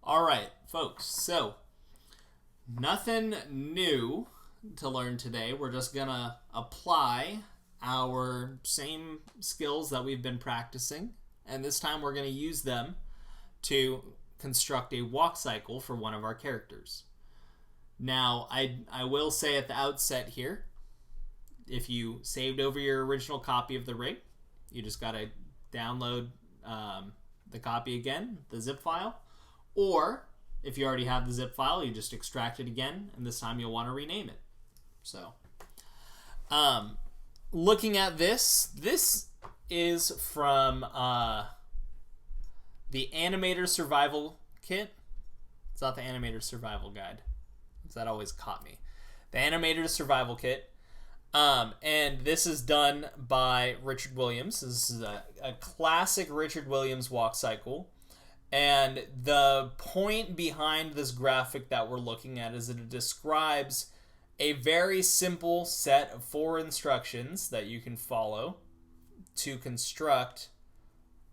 All right, folks. So, nothing new to learn today. We're just going to apply our same skills that we've been practicing. And this time we're going to use them to construct a walk cycle for one of our characters. Now, I will say at the outset here, if you saved over your original copy of the rig, you just got to download the copy again, the zip file. Or if you already have the zip file, you just extract it again, and this time you'll want to rename it. So, looking at this is from the Animator Survival Kit. It's not the Animator Survival Guide. That always caught me. The Animator Survival Kit. And this is done by Richard Williams. This is a classic Richard Williams walk cycle. And the point behind this graphic that we're looking at is that it describes a very simple set of 4 instructions that you can follow to construct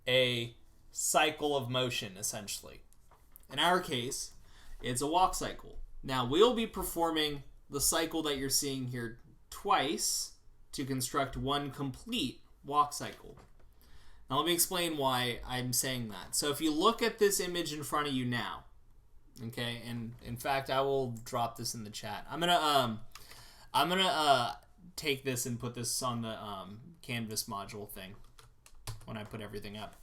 a cycle of motion, essentially. In our case, it's a walk cycle. Now, we'll be performing the cycle that you're seeing here twice to construct one complete walk cycle. Now let me explain why I'm saying that. So if you look at this image in front of you now, okay, and in fact I will drop this in the chat. I'm gonna take this and put this on the Canvas module thing when I put everything up.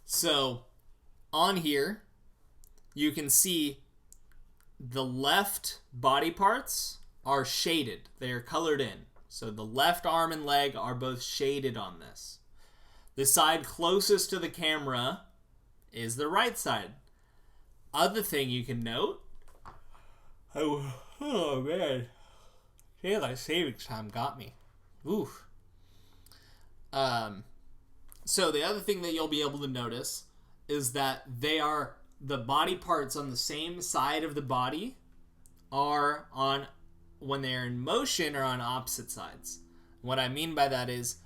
So on here you can see the left body parts are shaded. They are colored in. So the left arm and leg are both shaded on this. The side closest to the camera is the right side. Other thing you can note. Oh man. Daylight savings time got me. Oof. So the other thing that you'll be able to notice is that the body parts on the same side of the body are on, when they're in motion, are on opposite sides. What I mean by that is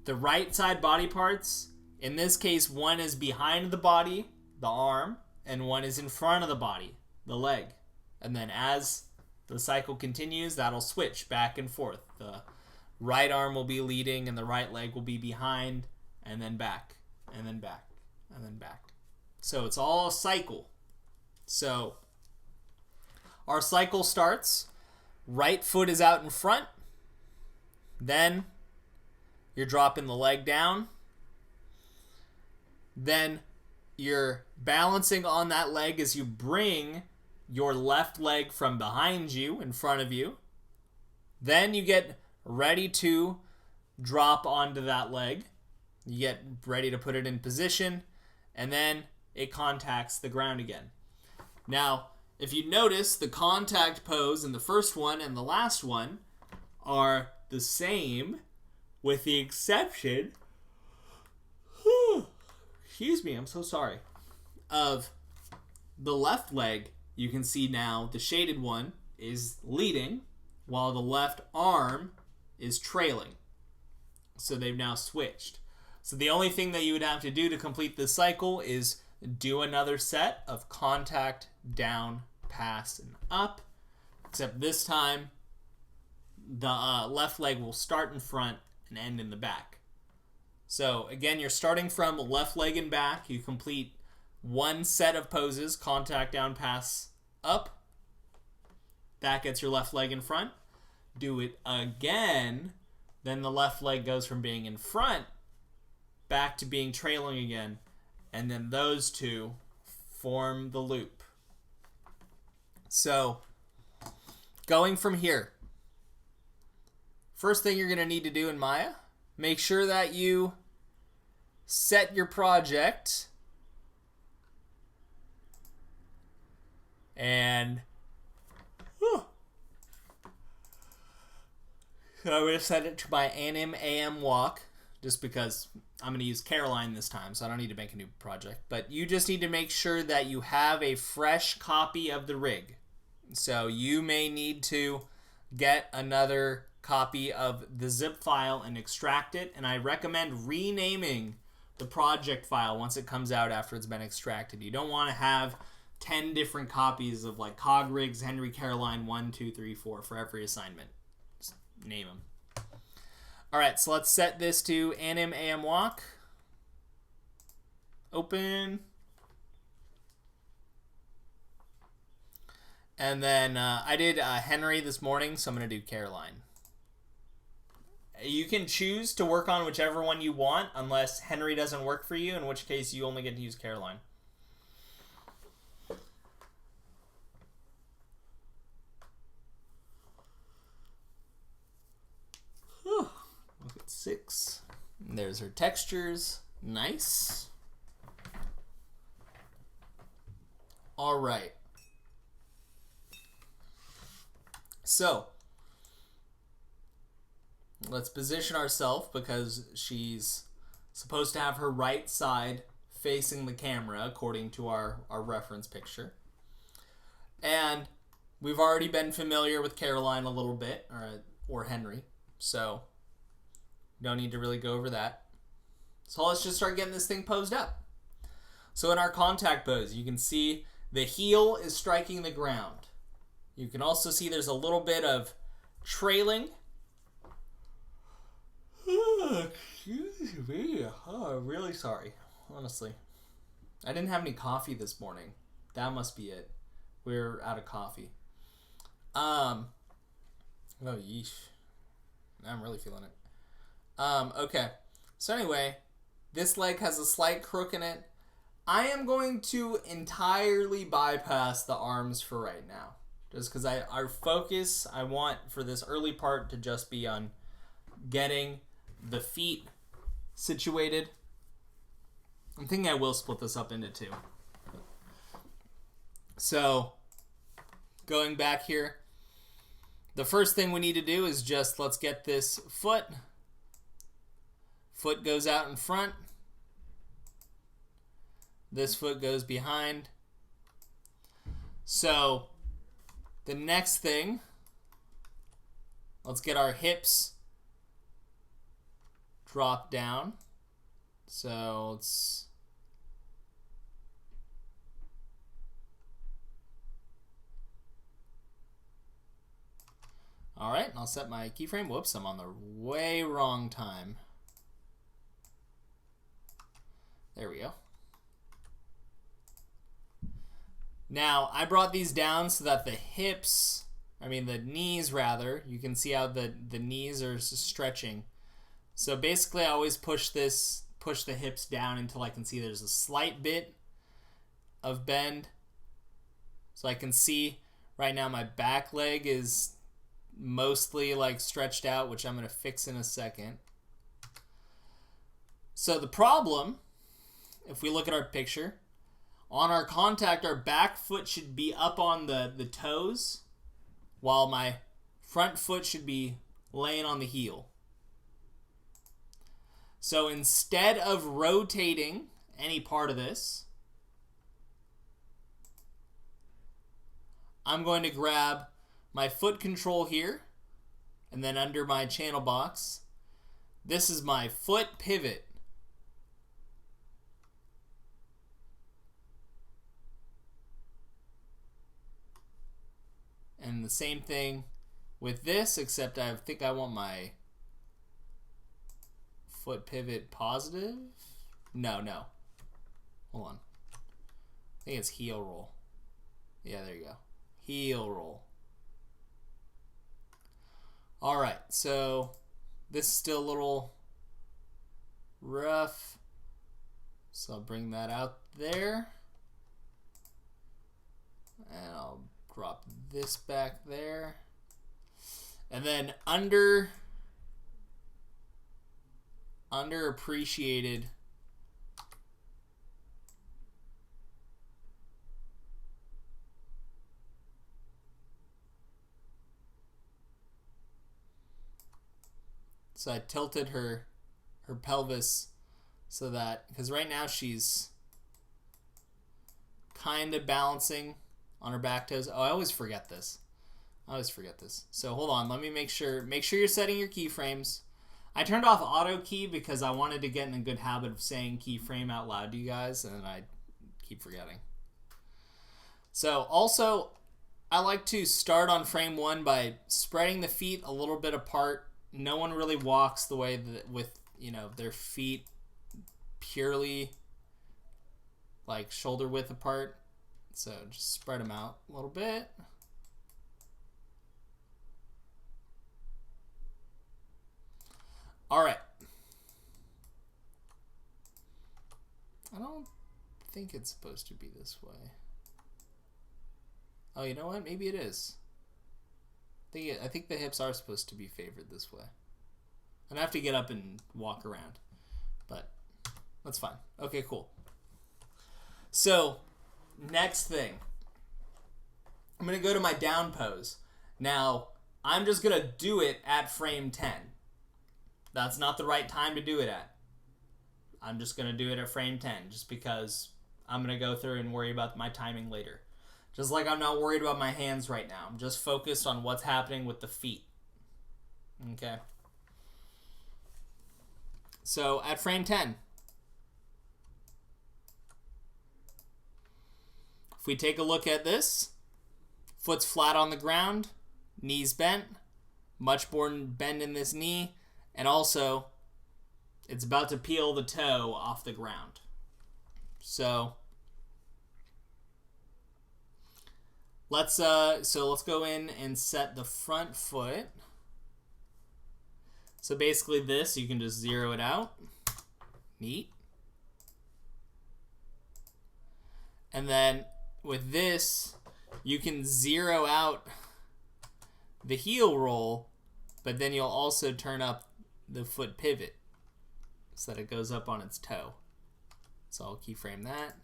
the right side body parts, in this case, one is behind the body, the arm, and one is in front of the body, the leg. And then as the cycle continues, that'll switch back and forth. The right arm will be leading and the right leg will be behind, and then back, and then back, and then back. So it's all a cycle. So our cycle starts, right foot is out in front, then you're dropping the leg down, then you're balancing on that leg as you bring your left leg from behind you in front of you, then you get ready to drop onto that leg, you get ready to put it in position, and then it contacts the ground again. Now, if you notice, the contact pose in the first one and the last one are the same, with the exception, excuse me, I'm so sorry, of the left leg. You can see now the shaded one is leading, while the left arm is trailing. So they've now switched. So the only thing that you would have to do to complete this cycle is do another set of contact, down, pass, and up, except this time the left leg will start in front and end in the back. So again, you're starting from left leg and back. You complete one set of poses, contact, down, pass, up. That gets your left leg in front. Do it again, then the left leg goes from being in front back to being trailing again, and then those two form the loop. So, going from here, first thing you're going to need to do in Maya, make sure that you set your project and so I'm going to set it to my Anim AM walk, just because I'm going to use Caroline this time, so I don't need to make a new project. But you just need to make sure that you have a fresh copy of the rig. So you may need to get another copy of the zip file and extract it, and I recommend renaming the project file once it comes out after it's been extracted. You don't want to have 10 different copies of like Cog Rigs, Henry Caroline 1, 2, 3, 4 for every assignment. Just name them. All right, so let's set this to anim am walk. Open. And then I did Henry this morning, so I'm going to do Caroline. You can choose to work on whichever one you want, unless Henry doesn't work for you, in which case you only get to use Caroline. Look at 6. And there's her textures. Nice. All right. So, let's position ourselves because she's supposed to have her right side facing the camera according to our reference picture. And we've already been familiar with Caroline a little bit, or Henry, so no need to really go over that. So let's just start getting this thing posed up. So in our contact pose, you can see the heel is striking the ground. You can also see there's a little bit of trailing. Excuse me. Oh, I'm really sorry. Honestly. I didn't have any coffee this morning. That must be it. We're out of coffee. Oh, yeesh. I'm really feeling it. Okay. So anyway, this leg has a slight crook in it. I am going to entirely bypass the arms for right now. Just because our focus, I want for this early part to just be on getting the feet situated. I'm thinking I will split this up into 2. So, going back here, the first thing we need to do is just let's get this foot. Foot goes out in front. This foot goes behind. So, the next thing, let's get our hips drop down. So let's all right, I'll set my keyframe. Whoops, I'm on the way wrong time. There we go. Now, I brought these down so that the knees rather, you can see how the knees are stretching. So basically I always push the hips down until I can see there's a slight bit of bend. So I can see right now my back leg is mostly like stretched out, which I'm going to fix in a second. So the problem, if we look at our picture, on our contact, our back foot should be up on the toes, while my front foot should be laying on the heel. So instead of rotating any part of this, I'm going to grab my foot control here, and then under my channel box, this is my foot pivot. And the same thing with this, except I think I want my foot pivot positive. No. Hold on. I think it's heel roll. Yeah, there you go. Heel roll. All right, so this is still a little rough. So I'll bring that out there. And I'll drop this back there. And then underappreciated so I tilted her pelvis so that, because right now she's kind of balancing on her back toes. Oh, I always forget this. So hold on, let me make sure you're setting your keyframes. I turned off auto key because I wanted to get in a good habit of saying keyframe out loud to you guys, and I keep forgetting. So also, I like to start on frame 1 by spreading the feet a little bit apart. No one really walks the way that with, their feet purely like shoulder width apart. So just spread them out a little bit. All right. I don't think it's supposed to be this way. Oh, you know what? Maybe it is. I think the hips are supposed to be favored this way. I'm gonna have to get up and walk around, but that's fine. Okay, cool. So, next thing. I'm gonna go to my down pose. Now, I'm just gonna do it at frame 10. That's not the right time to do it at. I'm just gonna do it at frame 10 just because I'm gonna go through and worry about my timing later. Just like I'm not worried about my hands right now. I'm just focused on what's happening with the feet. Okay. So at frame 10, if we take a look at this, foot's flat on the ground, knees bent, much more bend in this knee, and also it's about to peel the toe off the ground. So let's go in and set the front foot. So basically this, you can just zero it out. Neat. And then with this, you can zero out the heel roll, but then you'll also turn up the foot pivot so that it goes up on its toe. So I'll keyframe that,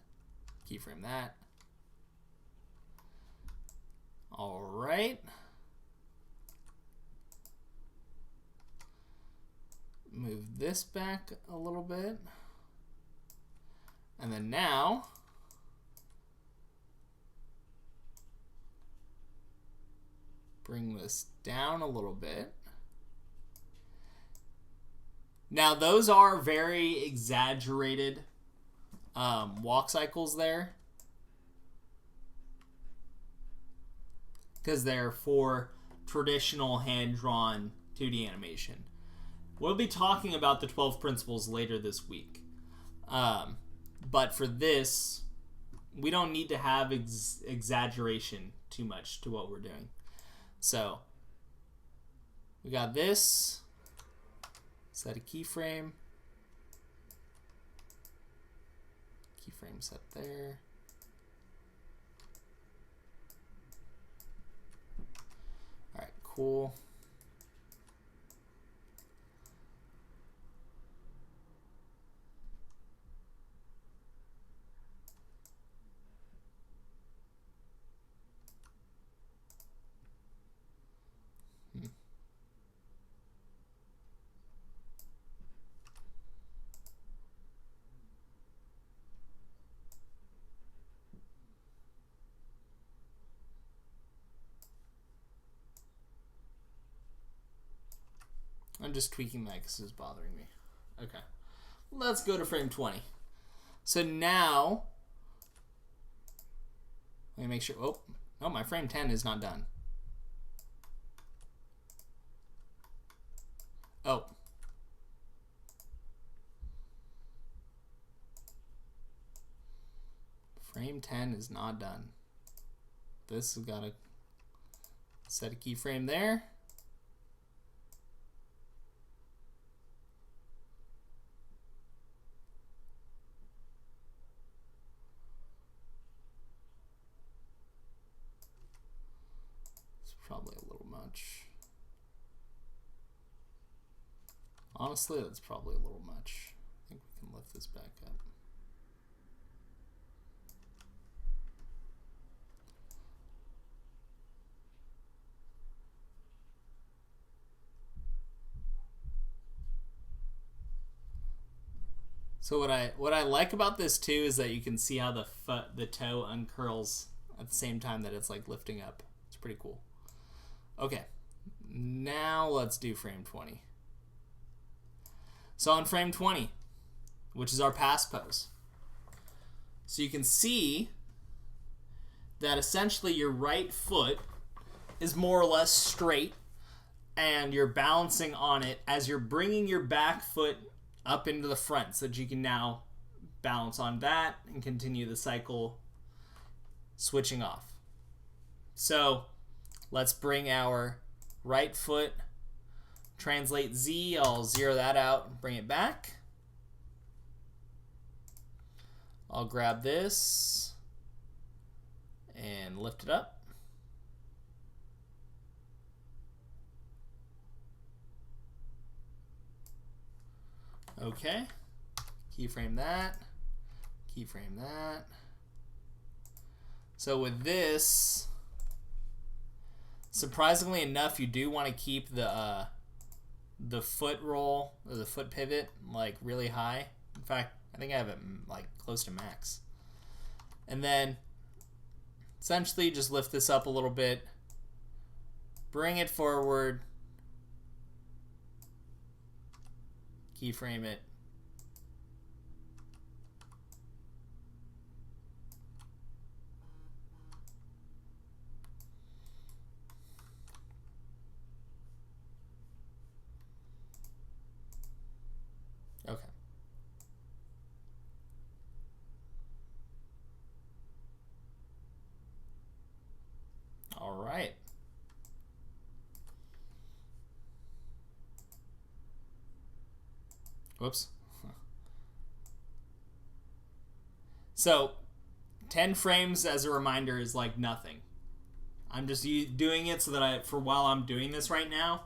keyframe that. All right. Move this back a little bit. And then now, bring this down a little bit. Now those are very exaggerated walk cycles there, because they're for traditional hand-drawn 2D animation. We'll be talking about the 12 principles later this week. But for this, we don't need to have exaggeration too much to what we're doing. So, we got this. Set a keyframe. Keyframe set there. Alright, cool. I'm just tweaking that because it's bothering me. Okay. Let's go to frame 20. So now, let me make sure. Oh, no, my frame 10 is not done. Oh. Frame 10 is not done. This has got to set a keyframe there. Probably a little much. Honestly, that's probably a little much. I think we can lift this back up. So what I like about this too is that you can see how the toe uncurls at the same time that it's like lifting up. It's pretty cool. Okay, now let's do frame 20. So on frame 20, which is our pass pose, so you can see that essentially your right foot is more or less straight, and you're balancing on it as you're bringing your back foot up into the front so that you can now balance on that and continue the cycle switching off. So let's bring our right foot, translate Z, I'll zero that out and bring it back. I'll grab this and lift it up. Okay, keyframe that, keyframe that. So with this, surprisingly enough, you do want to keep the foot roll or the foot pivot like really high. In fact, I think I have it like close to max. And then essentially just lift this up a little bit, bring it forward, keyframe it. Okay. All right. Whoops. So 10 frames as a reminder is like nothing. I'm just doing it so that for while I'm doing this right now,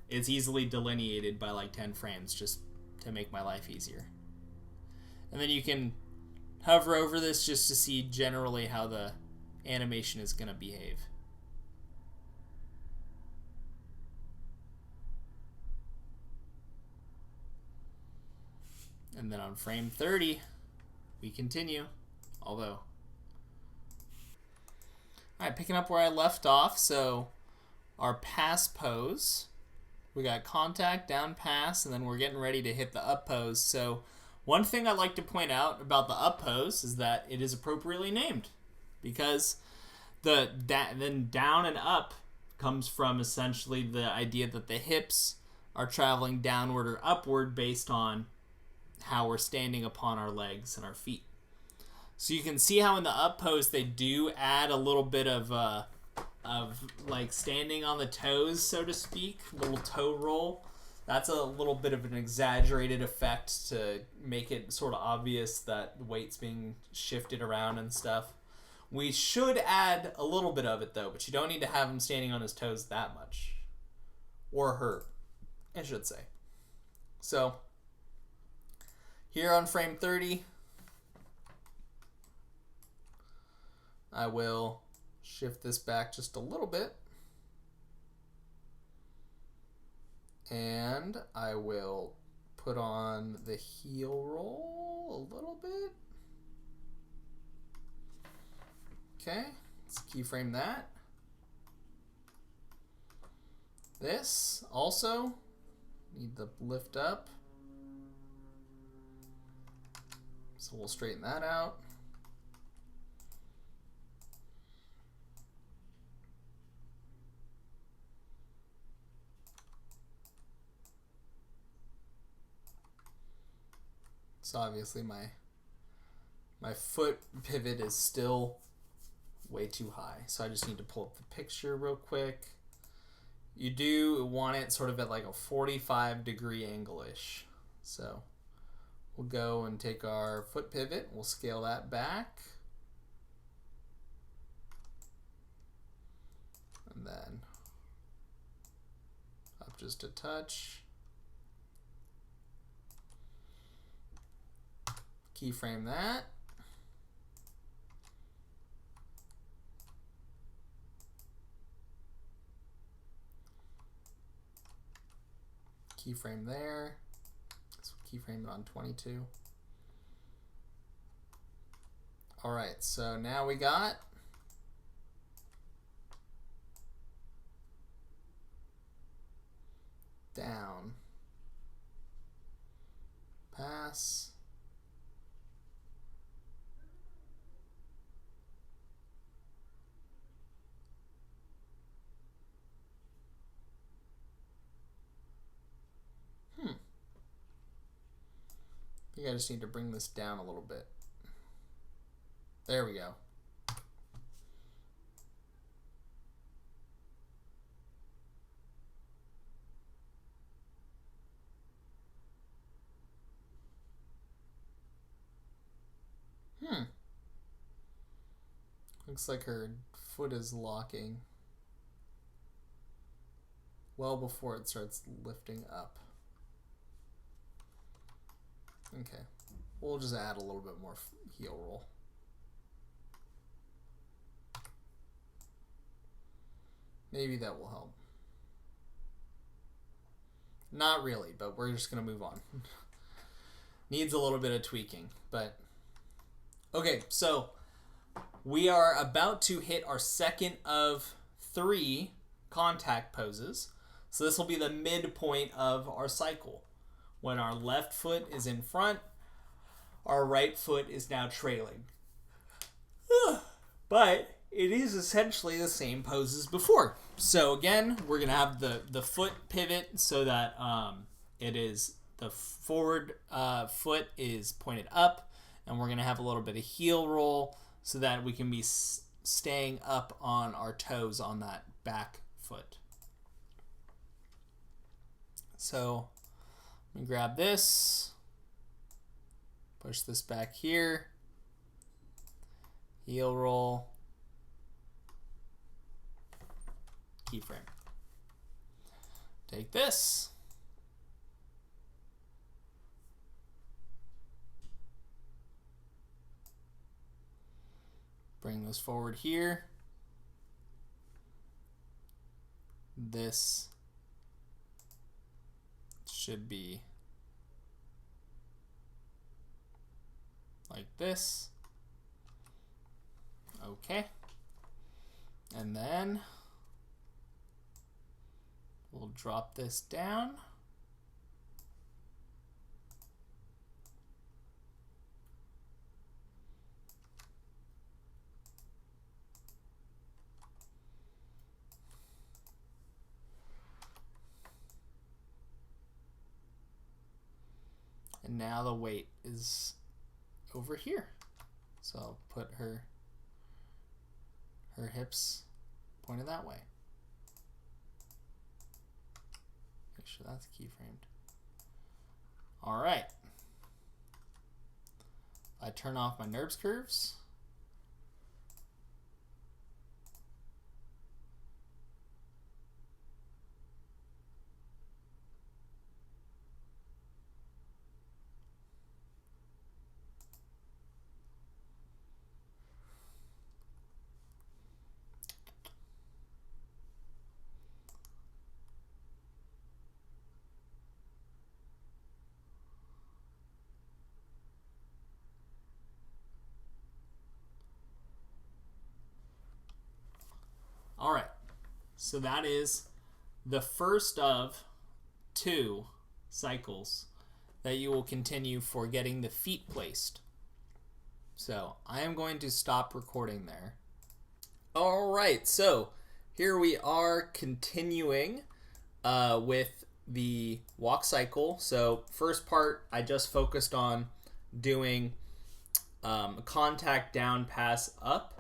it's easily delineated by like 10 frames just to make my life easier. And then you can hover over this just to see generally how the animation is going to behave. And then on frame 30, we continue, although. All right, picking up where I left off, so our pass pose, we got contact, down pass, and then we're getting ready to hit the up pose. So one thing I'd like to point out about the up pose is that it is appropriately named, because then down and up comes from essentially the idea that the hips are traveling downward or upward based on how we're standing upon our legs and our feet. So you can see how in the up pose they do add a little bit of like standing on the toes, so to speak, little toe roll. That's a little bit of an exaggerated effect to make it sort of obvious that the weight's being shifted around and stuff. We should add a little bit of it though, but you don't need to have him standing on his toes that much. Or her, I should say. So here on frame 30, I will shift this back just a little bit. And I will put on the heel roll a little bit. Okay, let's keyframe that. This also need the lift up. So we'll straighten that out. So obviously my foot pivot is still way too high. So I just need to pull up the picture real quick. You do want it sort of at like a 45-degree angle-ish. So we'll go and take our foot pivot. We'll scale that back. And then up just a touch. Keyframe that. Keyframe there. So keyframe it on 22. All right, so now we got down, pass. I think I just need to bring this down a little bit. There we go. Looks like her foot is locking well before it starts lifting up. Okay, we'll just add a little bit more heel roll. Maybe that will help. Not really, but we're just going to move on. Needs a little bit of tweaking, but... Okay, so we are about to hit our second of 3 contact poses. So this will be the midpoint of our cycle. When our left foot is in front, our right foot is now trailing. But it is essentially the same pose as before. So again, we're going to have the foot pivot so that it is the forward foot is pointed up, and we're going to have a little bit of heel roll so that we can be staying up on our toes on that back foot. So let me grab this, push this back here, heel roll, keyframe. Take this, bring this forward here, this should be like this. Okay. And then we'll drop this down. And now the weight is over here. So I'll put her hips pointed that way. Make sure that's keyframed. All right. I turn off my NURBS curves. All right, so that is the first of 2 cycles that you will continue for getting the feet placed. So I am going to stop recording there. All right, so here we are continuing with the walk cycle. So first part, I just focused on doing contact down, pass up.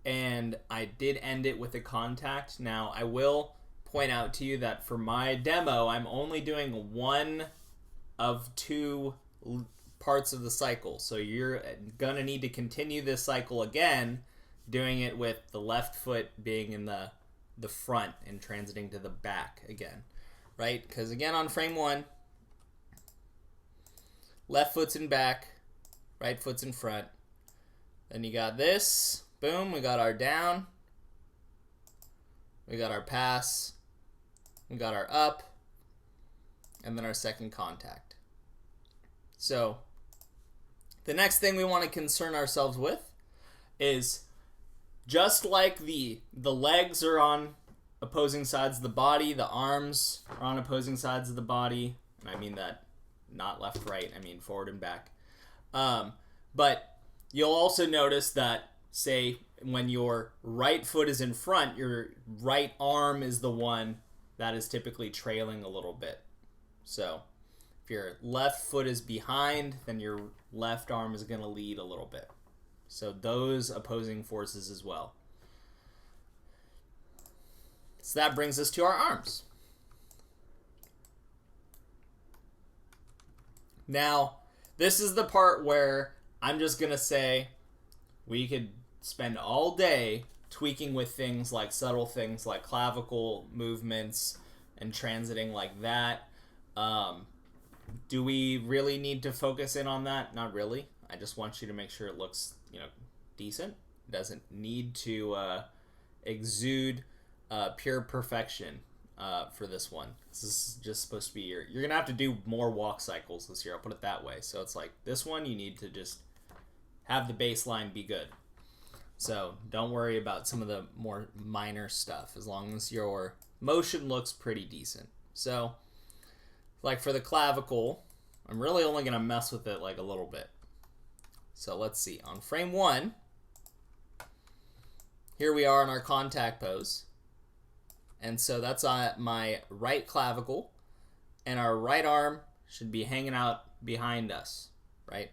And I did end it with a contact. Now, I will point out to you that for my demo, I'm only doing 1 of 2 parts of the cycle. So you're going to need to continue this cycle again, doing it with the left foot being in the front and transiting to the back again, right? Because again, on frame 1, left foot's in back, right foot's in front. Then you got this. Boom, we got our down, we got our pass, we got our up, and then our second contact. So the next thing we want to concern ourselves with is, just like the legs are on opposing sides of the body, the arms are on opposing sides of the body, and I mean that not left, right. I mean forward and back. But you'll also notice that, say, when your right foot is in front, your right arm is the one that is typically trailing a little bit. So if your left foot is behind, then your left arm is going to lead a little bit. So those opposing forces as well. So that brings us to our arms. Now, this is the part where I'm just going to say we could spend all day tweaking with things like subtle things like clavicle movements and transiting like that. Do we really need to focus in on that? Not really. I just want you to make sure it looks, decent. It doesn't need to exude pure perfection for this one. This is just supposed to be you're gonna have to do more walk cycles this year. I'll put it that way. So it's like this one, you need to just have the baseline be good. So don't worry about some of the more minor stuff as long as your motion looks pretty decent. So like for the clavicle, I'm really only gonna mess with it like a little bit. So let's see. On frame 1, here we are in our contact pose. And so that's my right clavicle, and our right arm should be hanging out behind us, right?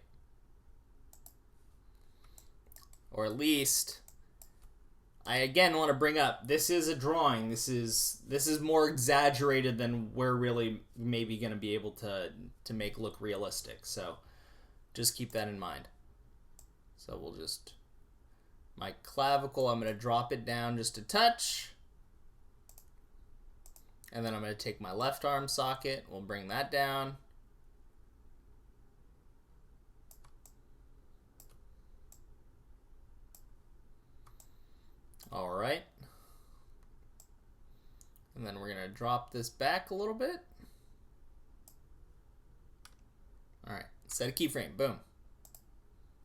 Or at least, I again want to bring up, this is a drawing. This is more exaggerated than we're really maybe going to be able to make look realistic. So just keep that in mind. So we'll just, my clavicle, I'm going to drop it down just a touch. And then I'm going to take my left arm socket. We'll bring that down. All right. And then we're going to drop this back a little bit. All right. Set a keyframe. Boom.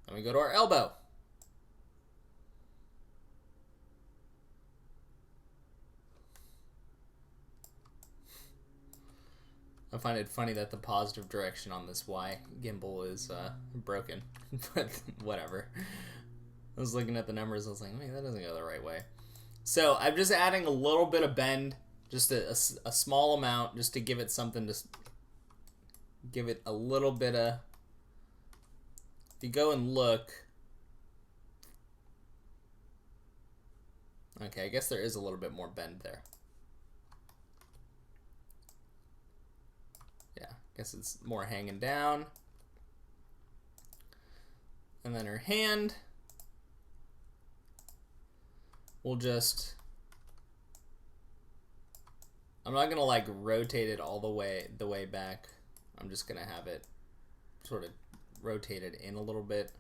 Then we go to our elbow. I find it funny that the positive direction on this Y gimbal is broken, but whatever. I was looking at the numbers, I was like, man, that doesn't go the right way. So I'm just adding a little bit of bend, just a small amount, just to give it something to give it a little bit of, if you go and look, okay, I guess there is a little bit more bend there. Guess it's more hanging down. And then her hand, we'll just, I'm not gonna like rotate it all the way back. I'm just gonna have it sort of rotated in a little bit.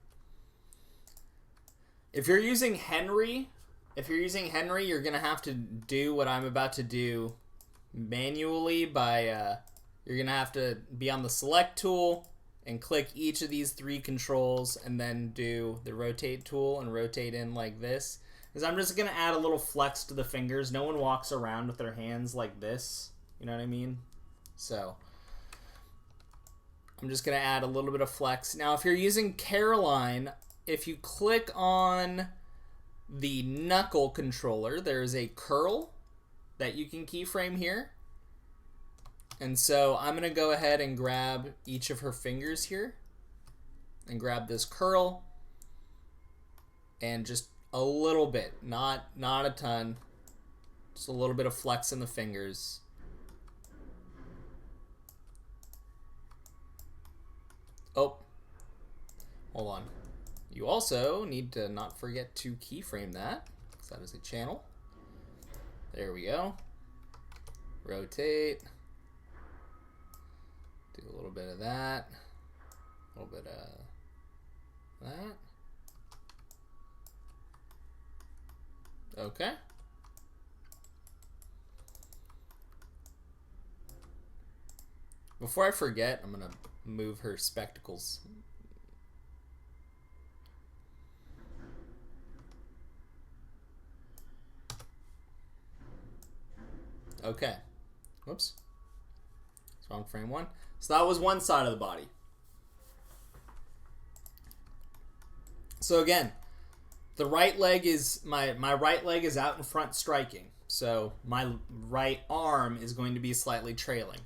If you're using Henry, you're gonna have to do what I'm about to do manually by you're going to have to be on the select tool and click each of these 3 controls and then do the rotate tool and rotate in like this. Because I'm just going to add a little flex to the fingers. No one walks around with their hands like this. You know what I mean? So I'm just going to add a little bit of flex. Now, if you're using Caroline, if you click on the knuckle controller, there is a curl that you can keyframe here. And so I'm going to go ahead and grab each of her fingers here and grab this curl and just a little bit, not a ton, just a little bit of flex in the fingers. Oh, hold on. You also need to not forget to keyframe that, because that is a channel. There we go. Rotate. Do a little bit of that, a little bit of that. Okay. Before I forget, I'm going to move her spectacles. Okay. Whoops. So on frame 1. So that was one side of the body. So again, the right leg is my right leg is out in front striking. So my right arm is going to be slightly trailing.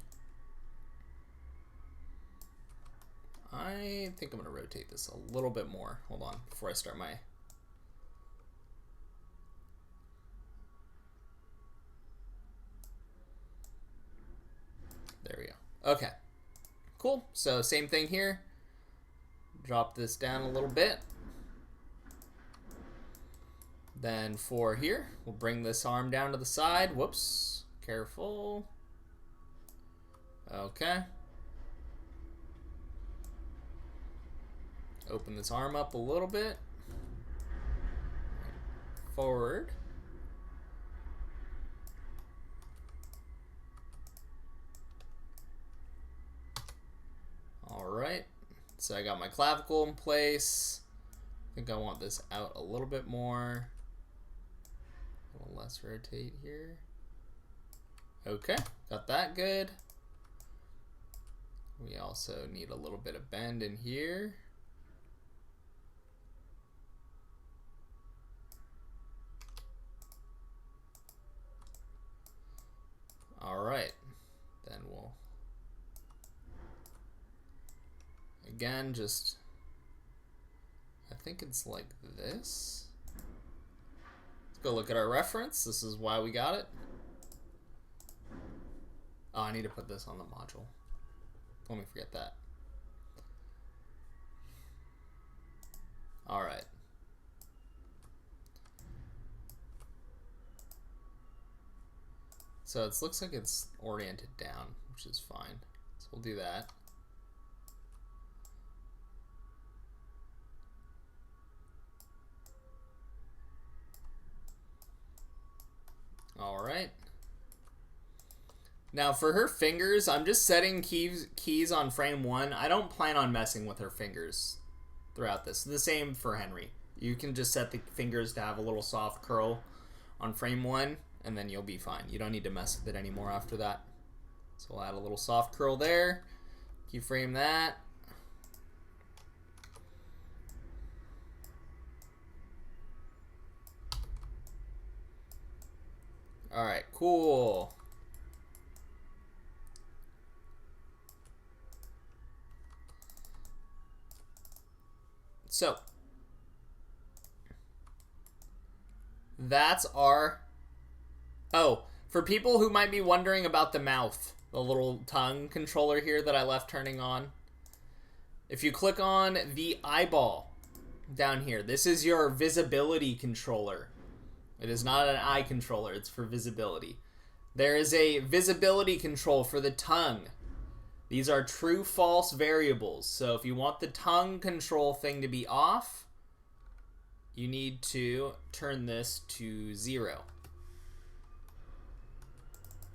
I think I'm going to rotate this a little bit more. Hold on, before I start my... There we go. Okay, cool. So same thing here. Drop this down a little bit. Then for here, we'll bring this arm down to the side. Whoops, careful. Okay. Open this arm up a little bit. Forward. All right. So I got my clavicle in place. I think I want this out a little bit more. A little less rotate here. Okay, got that good. We also need a little bit of bend in here. All right, then we'll again just, I think it's like this. Let's go look at our reference. This is why we got it. Oh, I need to put this on the module. Let me forget that. All right. So it looks like it's oriented down, which is fine. So we'll do that. All right. Now for her fingers, I'm just setting keys on frame 1. I don't plan on messing with her fingers throughout this. The same for Henry. You can just set the fingers to have a little soft curl on frame 1, and then you'll be fine. You don't need to mess with it anymore after that. So we'll add a little soft curl there. Keyframe that. All right, cool. So that's our... Oh, for people who might be wondering about the mouth, the little tongue controller here that I left turning on, if you click on the eyeball down here, this is your visibility controller. It is not an eye controller, it's for visibility. There is a visibility control for the tongue. These are true false variables. So if you want the tongue control thing to be off, you need to turn this to 0.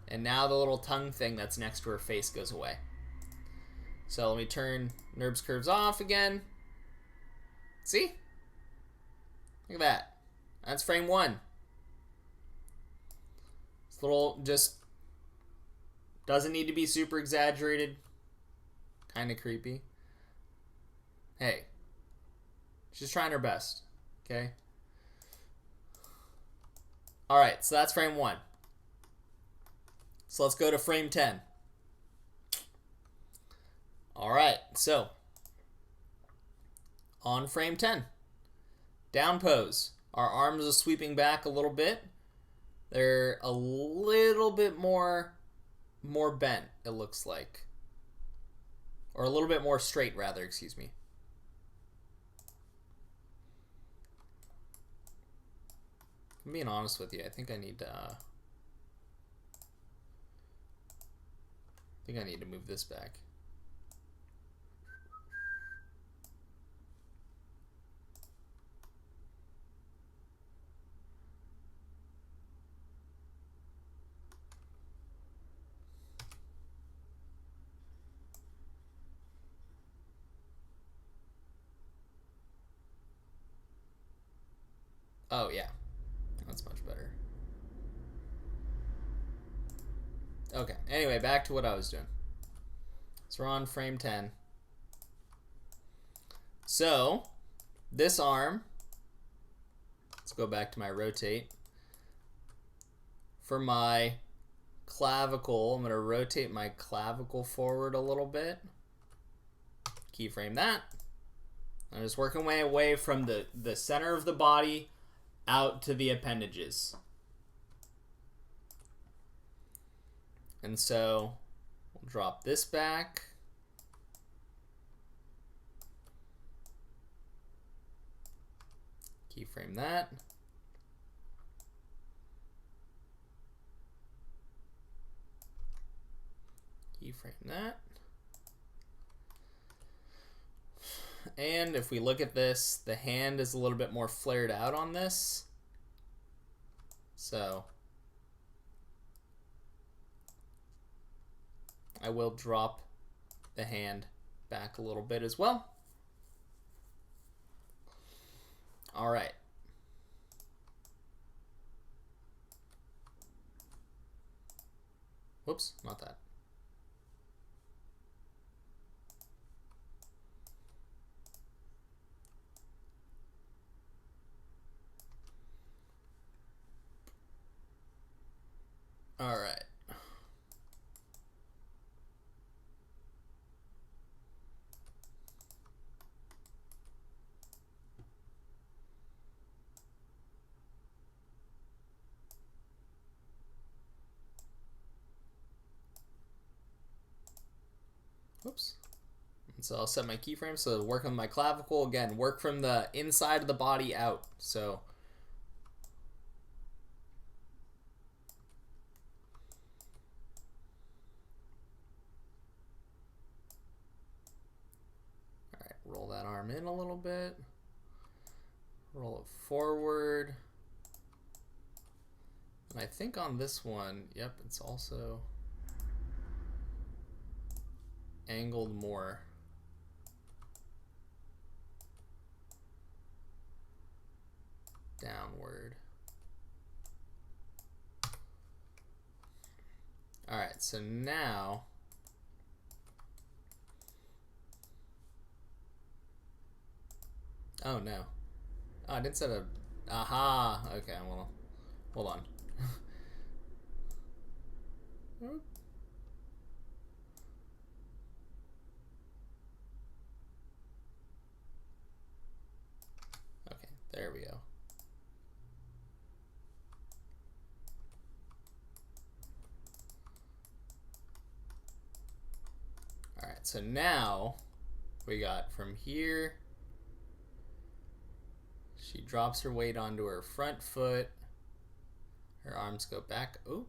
And now the little tongue thing that's next to her face goes away. So let me turn NURBS curves off again. See? Look at that. That's frame 1. This little just doesn't need to be super exaggerated. Kind of creepy. Hey, she's trying her best. Okay. All right, so that's frame 1. So let's go to frame 10. All right, so on frame 10, down pose. Our arms are sweeping back a little bit. They're a little bit more bent, it looks like. Or a little bit more straight, rather, excuse me. I'm being honest with you. I think I need to move this back. Oh, yeah. That's much better. Okay, anyway, back to what I was doing. So we're on frame 10. So this arm, let's go back to my rotate. For my clavicle, I'm going to rotate my clavicle forward a little bit. Keyframe that. I'm just working my way from the center of the body out to the appendages. And so we'll drop this back. Keyframe that. Keyframe that. And if we look at this, the hand is a little bit more flared out on this. So I will drop the hand back a little bit as well. All right. Whoops, not that. All right. Whoops. And so I'll set my keyframe. So work on my clavicle again. Work from the inside of the body out. So all right, roll that arm in a little bit. Roll it forward. And I think on this one, yep, it's also angled more. Downward. All right, so now oh no. Oh, I didn't set a aha. Okay, well, hold on. Okay, there we go. All right, so now we got from here, she drops her weight onto her front foot. Her arms go back. Oh.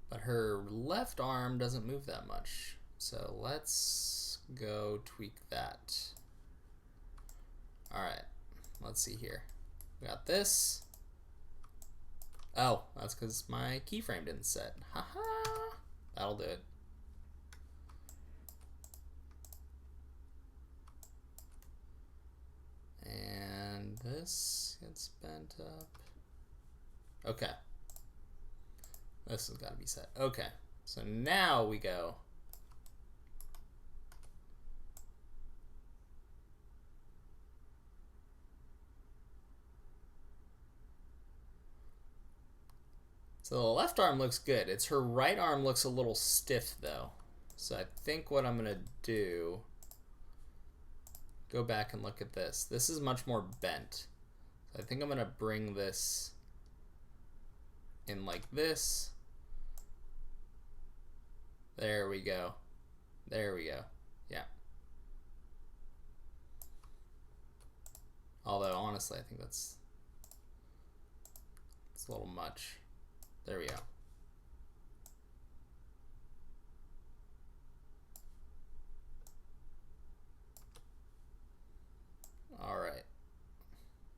But her left arm doesn't move that much. So let's go tweak that. All right, let's see here. We got this. Oh, that's because my keyframe didn't set. Haha, that'll do it. And this gets bent up. Okay. This has got to be set. Okay. So now we go. So the left arm looks good. It's her right arm looks a little stiff though. So I think what I'm going to do, go back and look at this. This is much more bent. So I think I'm going to bring this in like this. There we go. There we go. Yeah. Although honestly, I think it's a little much. There we go. All right.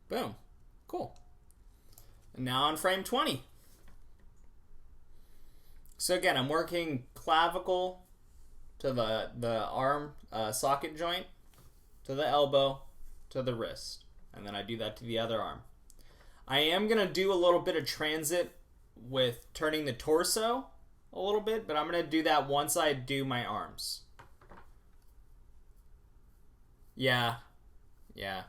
Boom. Cool. And now on frame 20. So again, I'm working clavicle to the arm socket joint, to the elbow, to the wrist. And then I do that to the other arm. I am going to do a little bit of transit with turning the torso a little bit, but I'm going to do that once I do my arms. Yeah. Yeah.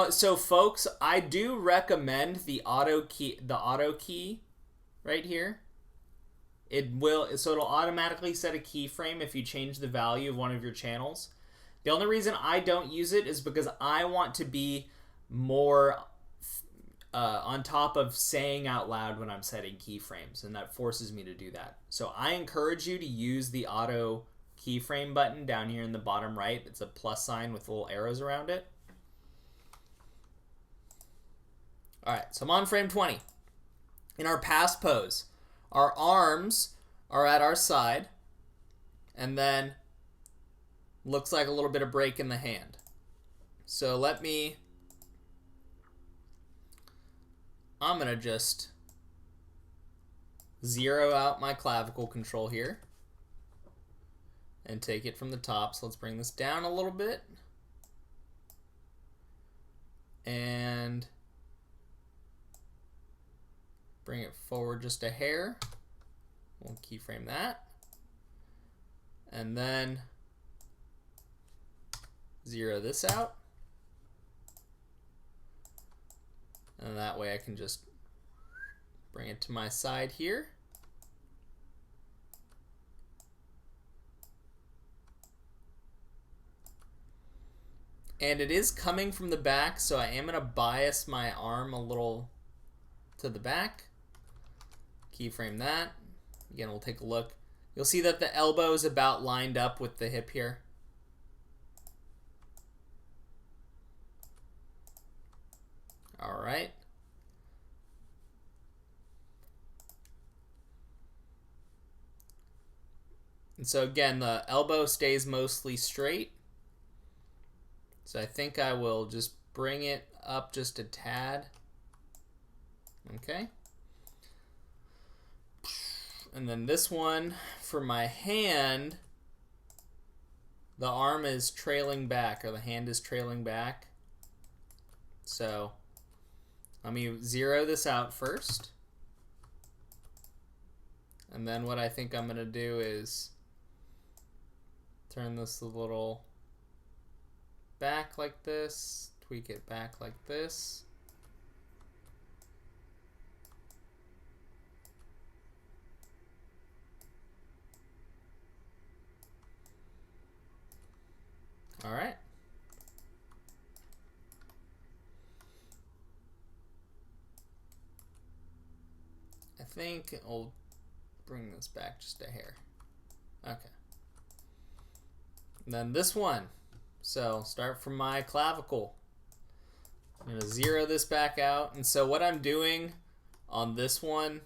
So folks, I do recommend the auto key right here. It'll automatically set a keyframe if you change the value of one of your channels. The only reason I don't use it is because I want to be more on top of saying out loud when I'm setting keyframes, and that forces me to do that. So I encourage you to use the auto keyframe button down here in the bottom right. It's a plus sign with little arrows around it. Alright, so I'm on frame 20. In our pass pose, our arms are at our side, and then looks like a little bit of break in the hand. So I'm going to just zero out my clavicle control here and take it from the top. So let's bring this down a little bit. And bring it forward just a hair. We'll keyframe that. And then zero this out. And that way I can just bring it to my side here. And it is coming from the back, so I am going to bias my arm a little to the back. Keyframe that. Again, we'll take a look. You'll see that the elbow is about lined up with the hip here. All right. And so again, the elbow stays mostly straight. So I think I will just bring it up just a tad. Okay. And then this one, for my hand, the arm is trailing back, or the hand is trailing back. So let me zero this out first. And then what I think I'm going to do is turn this a little back like this, tweak it back like this. All right. I think I'll bring this back just a hair. Okay. And then this one. So start from my clavicle. I'm going to zero this back out. And so what I'm doing on this one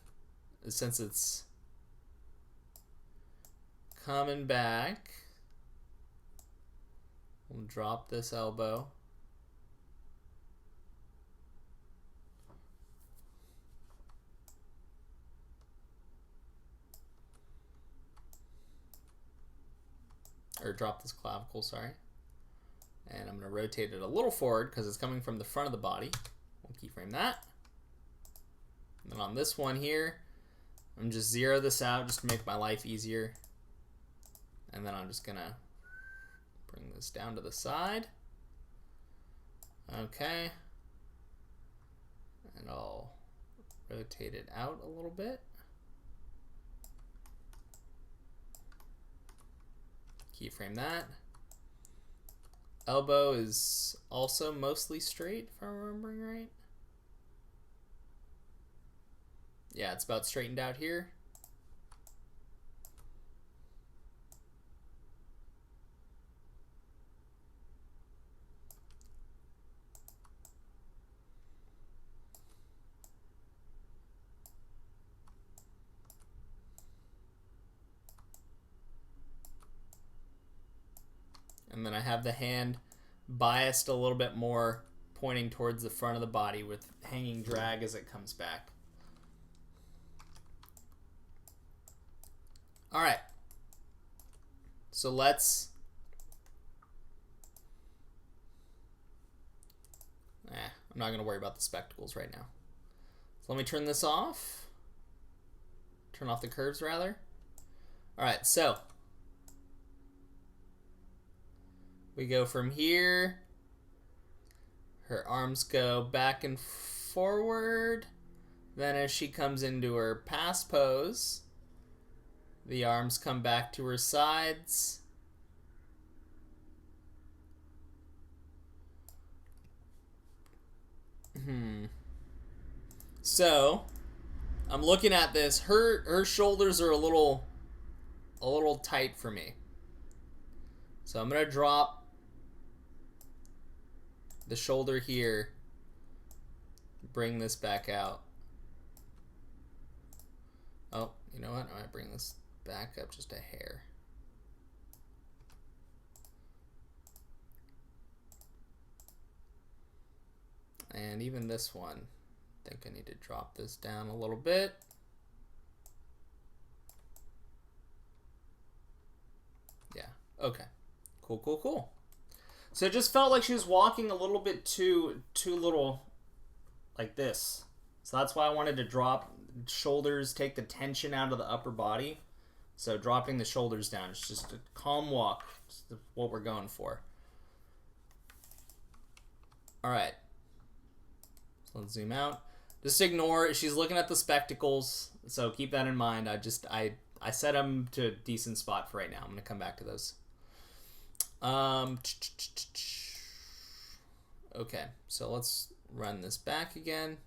is, since it's coming back, we'll drop this elbow. Or drop this clavicle, sorry. And I'm going to rotate it a little forward because it's coming from the front of the body. We'll keyframe that. And then on this one here, I'm just zero this out just to make my life easier. And then I'm just going to bring this down to the side. Okay. And I'll rotate it out a little bit. Keyframe that. Elbow is also mostly straight, if I'm remembering right. Yeah, it's about straightened out here. And then I have the hand biased a little bit more, pointing towards the front of the body with hanging drag as it comes back. All right. So let's... I'm not going to worry about the spectacles right now. So let me turn this off. Turn off the curves, rather. All right, so we go from here. Her arms go back and forward. Then as she comes into her pass pose, the arms come back to her sides. So, I'm looking at this. Her shoulders are a little tight for me. So I'm gonna drop the shoulder here. Bring this back out. Oh, you know what? I might bring this back up just a hair. And even this one, I think I need to drop this down a little bit. Yeah, okay. Cool. So it just felt like she was walking a little bit too little like this. So that's why I wanted to drop shoulders, take the tension out of the upper body. So dropping the shoulders down is just a calm walk. It's what we're going for. All right. So let's zoom out. Just ignore, she's looking at the spectacles. So keep that in mind. I set them to a decent spot for right now. I'm going to come back to those. Okay, so let's run this back again.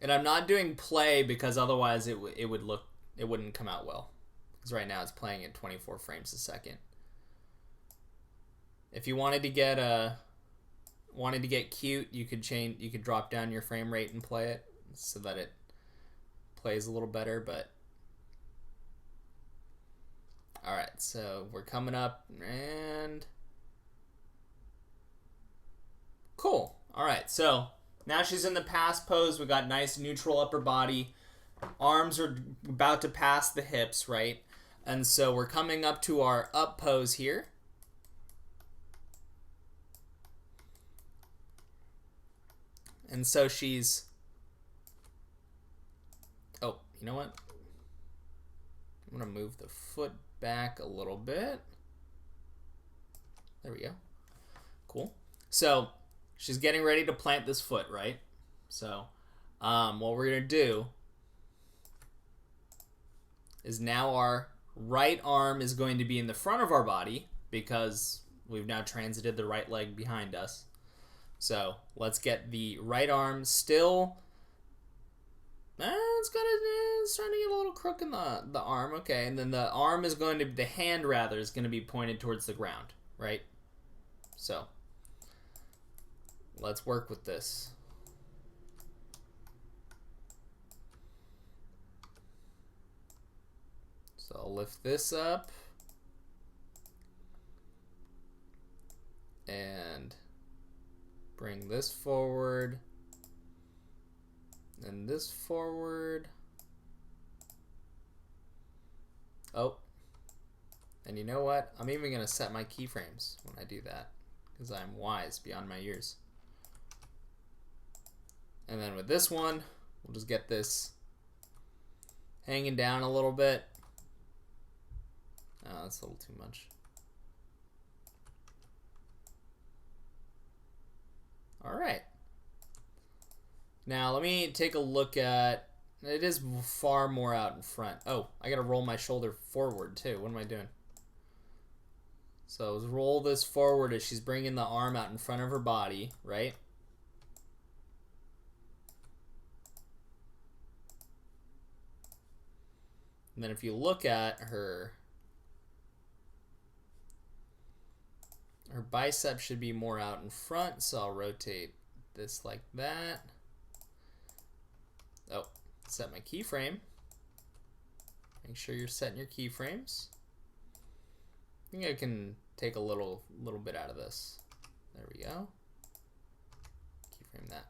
And I'm not doing play because otherwise it wouldn't come out well. Because right now it's playing at 24 frames a second. If you wanted to get cute, you could drop down your frame rate and play it so that it plays a little better, but all right, so we're coming up and cool. All right, so now she's in the pass pose. We got nice neutral upper body. Arms are about to pass the hips, right? And so we're coming up to our up pose here. And so she's, oh, you know what? I'm going to move the foot back a little bit. There we go. Cool. So she's getting ready to plant this foot, right? So what we're going to do is now our right arm is going to be in the front of our body because we've now transited the right leg behind us. So let's get the right arm still. It's starting to get a little crook in the arm. Okay, and then the arm is going to, the hand rather, is going to be pointed towards the ground, right? So let's work with this. So I'll lift this up and bring this forward and this forward. Oh, and you know what? I'm even going to set my keyframes when I do that because I'm wise beyond my years. And then with this one, we'll just get this hanging down a little bit. Oh, that's a little too much. All right. Now let me take a look at, it is far more out in front. Oh, I got to roll my shoulder forward too. What am I doing? So let's roll this forward as she's bringing the arm out in front of her body, right? And then if you look at her bicep should be more out in front, so I'll rotate this like that. Oh, set my keyframe. Make sure you're setting your keyframes. I think I can take a little bit out of this. There we go. Keyframe that.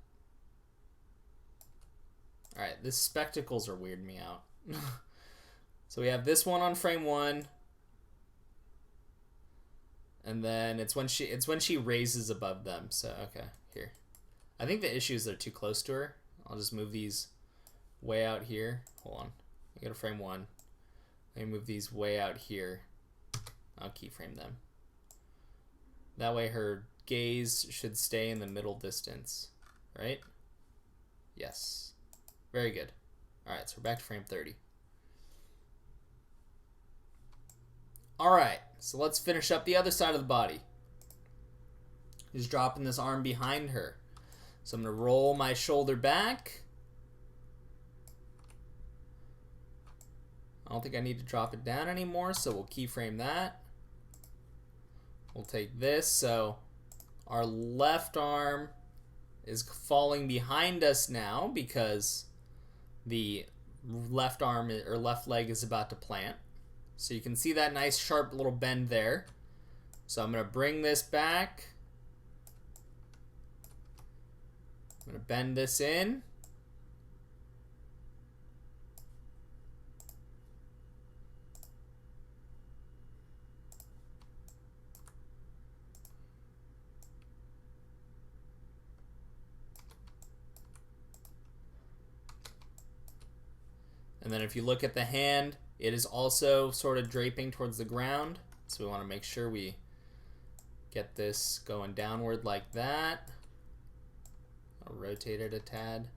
All right, the spectacles are weirding me out. So we have this one on frame 1. And then it's when she raises above them. So okay, here. I think the issue is they're too close to her. I'll just move these way out here. Hold on. I gotta frame one. Let me move these way out here. I'll keyframe them. That way her gaze should stay in the middle distance, right? Yes. Very good. Alright, so we're back to frame 30. Alright, so let's finish up the other side of the body. Just dropping this arm behind her. So I'm going to roll my shoulder back. I don't think I need to drop it down anymore, so we'll keyframe that. We'll take this, so our left arm is falling behind us now because the left arm or left leg is about to plant. So you can see that nice sharp little bend there. So I'm going to bring this back. I'm going to bend this in. And then if you look at the hand, it is also sort of draping towards the ground. So we want to make sure we get this going downward like that. I'll rotate it a tad.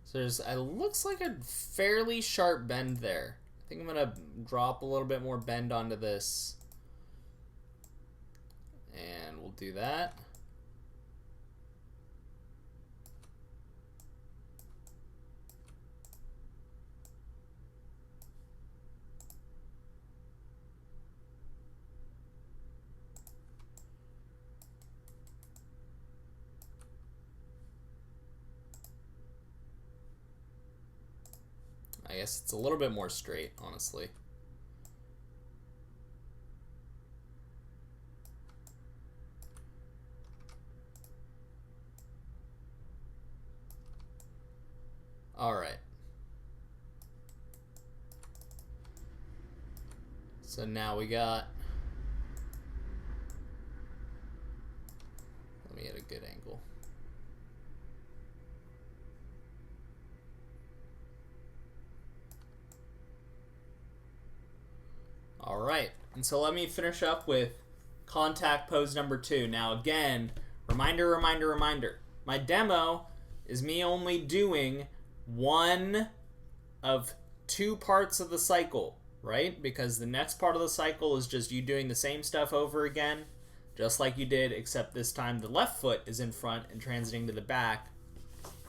So there's, it looks like a fairly sharp bend there. I think I'm going to drop a little bit more bend onto this. And we'll do that. I guess it's a little bit more straight, honestly. All right. So now we got, let me get a good angle. All right, and so let me finish up with contact pose number 2. Now again, reminder, my demo is me only doing one of 2 parts of the cycle, right? Because the next part of the cycle is just you doing the same stuff over again, just like you did, except this time the left foot is in front and transiting to the back,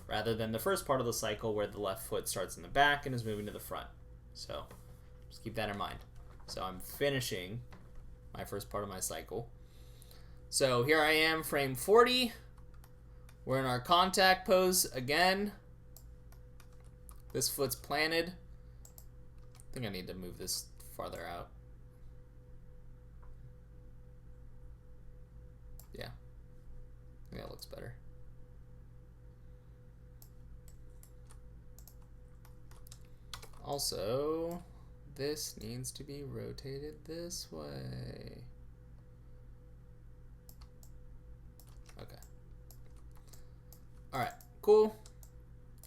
rather than the first part of the cycle where the left foot starts in the back and is moving to the front. So just keep that in mind. So I'm finishing my first part of my cycle. So here I am, frame 40. We're in our contact pose again. This foot's planted. I think I need to move this farther out. Yeah, I think that looks better. Also, this needs to be rotated this way. Okay. All right, cool.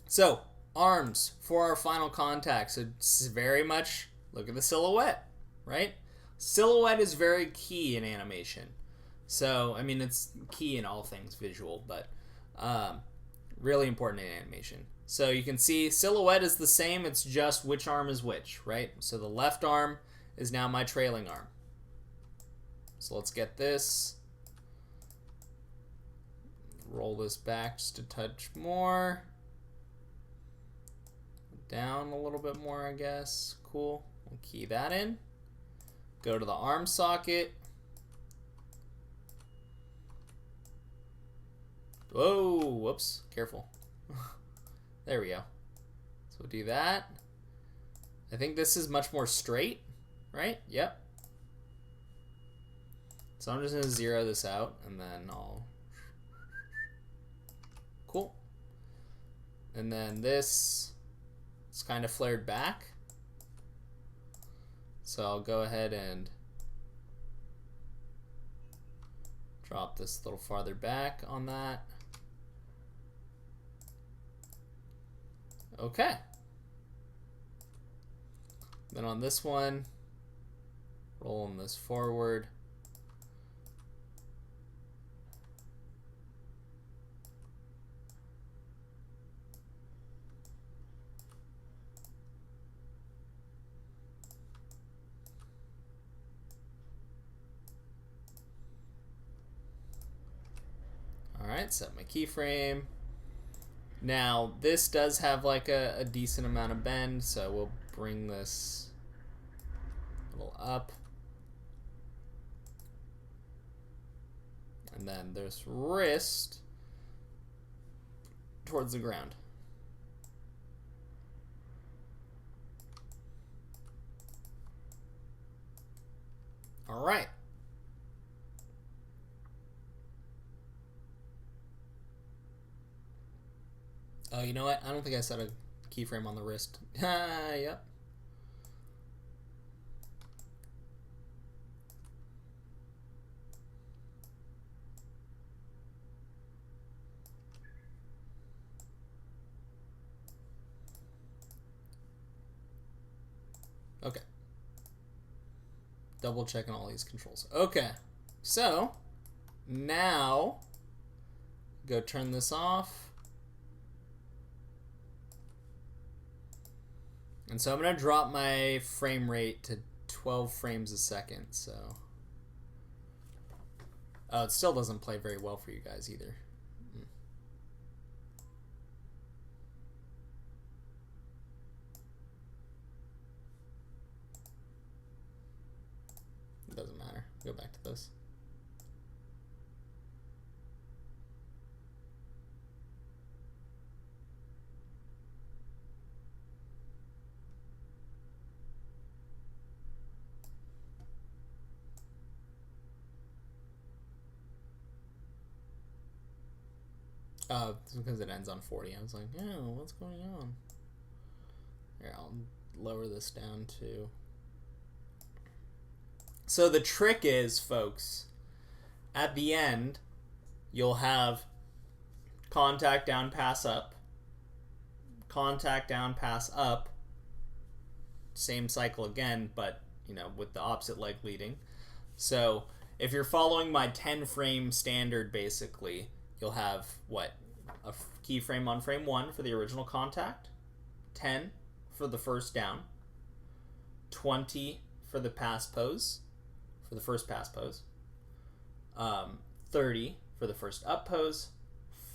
So, arms for our final contact. So, it's very much, look at the silhouette, right? Silhouette is very key in animation. So, I mean, it's key in all things visual, but really important in animation. So you can see silhouette is the same, it's just which arm is which, right? So the left arm is now my trailing arm. So let's get this. Roll this back just a touch more. Down a little bit more, I guess. Cool. We'll key that in. Go to the arm socket. Whoa, whoops, careful. There we go. So we'll do that. I think this is much more straight, right? Yep. So I'm just going to zero this out, and then I'll... Cool. And then this is kind of flared back. So I'll go ahead and Drop this a little farther back on that. Okay. Then on this one, rolling this forward. Alright, set my keyframe. Now, this does have like a decent amount of bend, so we'll bring this a little up. And then there's wrist towards the ground. Alright. Oh, you know what? I don't think I set a keyframe on the wrist. Yep. Okay. Double checking all these controls. Okay. So, now, go turn this off. And so I'm going to drop my frame rate to 12 frames a second, so... Oh, it still doesn't play very well for you guys either. It doesn't matter. Go back to this. It's because it ends on 40. I was like, oh, what's going on? Here, I'll lower this down to... So the trick is, folks, at the end, you'll have contact down, pass up, contact down, pass up, same cycle again, but, you know, with the opposite leg leading. So if you're following my 10 frame standard, basically, you'll have, what, a keyframe on frame 1 for the original contact, 10 for the first down, 20 for the pass pose, for the first pass pose, 30 for the first up pose,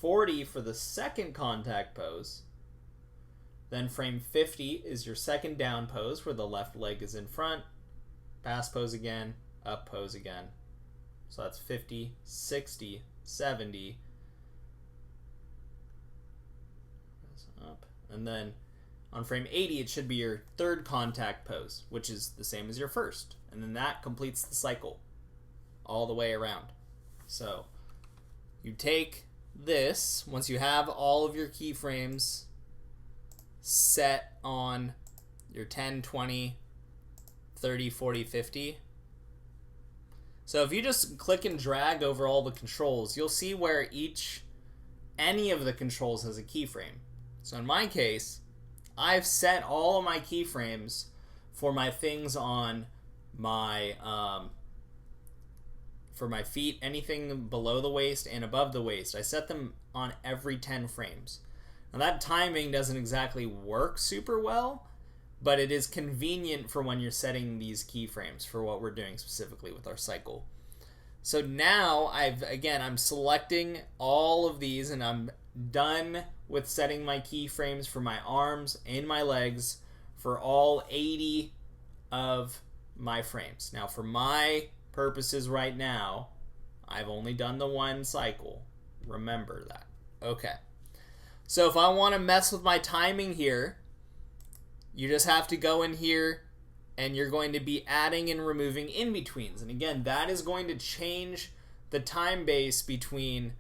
40 for the second contact pose, then frame 50 is your second down pose where the left leg is in front, pass pose again, up pose again. So that's 50, 60, 70, up, and then on frame 80 it should be your third contact pose, which is the same as your first, and then that completes the cycle all the way around. So you take this, once you have all of your keyframes set on your 10, 20, 30, 40, 50. So if you just click and drag over all the controls, you'll see where any of the controls has a keyframe. So in my case, I've set all of my keyframes for my things on my, for my feet, anything below the waist and above the waist. I set them on every 10 frames. Now that timing doesn't exactly work super well, but it is convenient for when you're setting these keyframes for what we're doing specifically with our cycle. So now I'm selecting all of these and I'm done with setting my keyframes for my arms and my legs for all 80 of my frames. Now for my purposes right now, I've only done the one cycle. Remember that. Okay. So if I want to mess with my timing here, you just have to go in here and you're going to be adding and removing in-betweens. And again, that is going to change the time base between,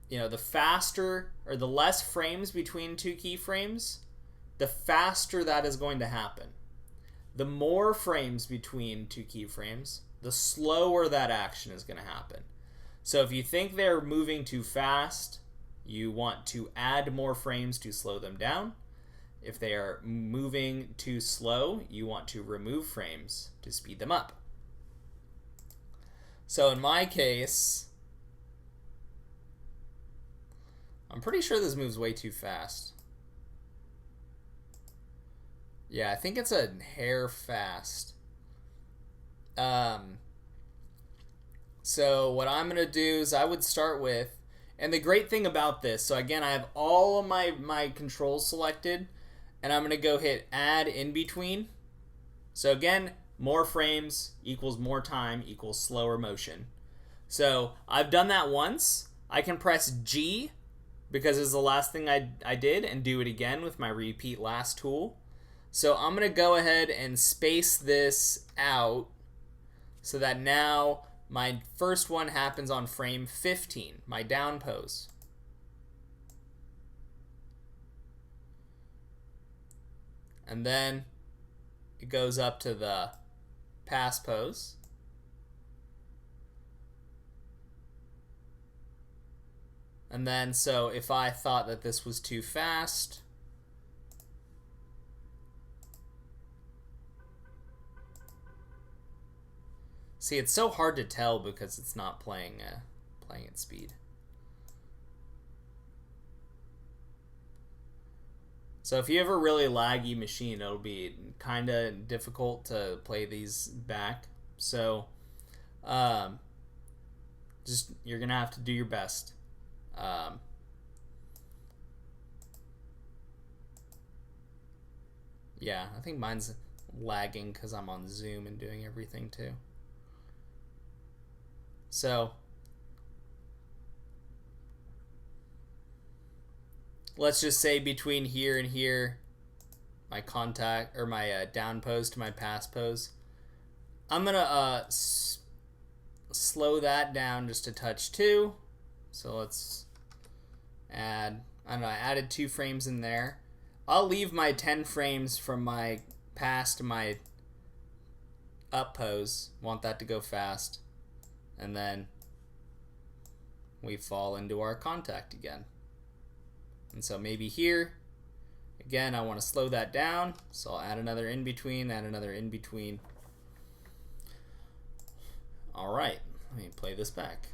you know, the faster or the less frames between two keyframes, the faster that is going to happen. The more frames between two keyframes, the slower that action is going to happen. So if you think they're moving too fast, you want to add more frames to slow them down. If they are moving too slow, you want to remove frames to speed them up. So in my case, I'm pretty sure this moves way too fast. Yeah, I think it's a hair fast. So what I'm going to do is I would start with, and the great thing about this, so again, I have all of my controls selected, and I'm going to go hit add in between. So again, more frames equals more time equals slower motion. So I've done that once. I can press G because it's the last thing I did and do it again with my repeat last tool. So I'm going to go ahead and space this out so that now my first one happens on frame 15, my down pose. And then it goes up to the pass pose. And then, so if I thought that this was too fast, see, it's so hard to tell because it's not playing at speed. So if you have a really laggy machine, it'll be kind of difficult to play these back. So just you're gonna have to do your best. Yeah, I think mine's lagging because I'm on Zoom and doing everything too. So let's just say between here and here, my contact or my down pose to my pass pose, I'm gonna slow that down just a touch too. So let's add, I don't know, I added 2 frames in there. I'll leave my 10 frames from my pass to my up pose. Want that to go fast. And then we fall into our contact again. And so maybe here, again, I want to slow that down. So I'll add another in between, add another in between. All right, let me play this back.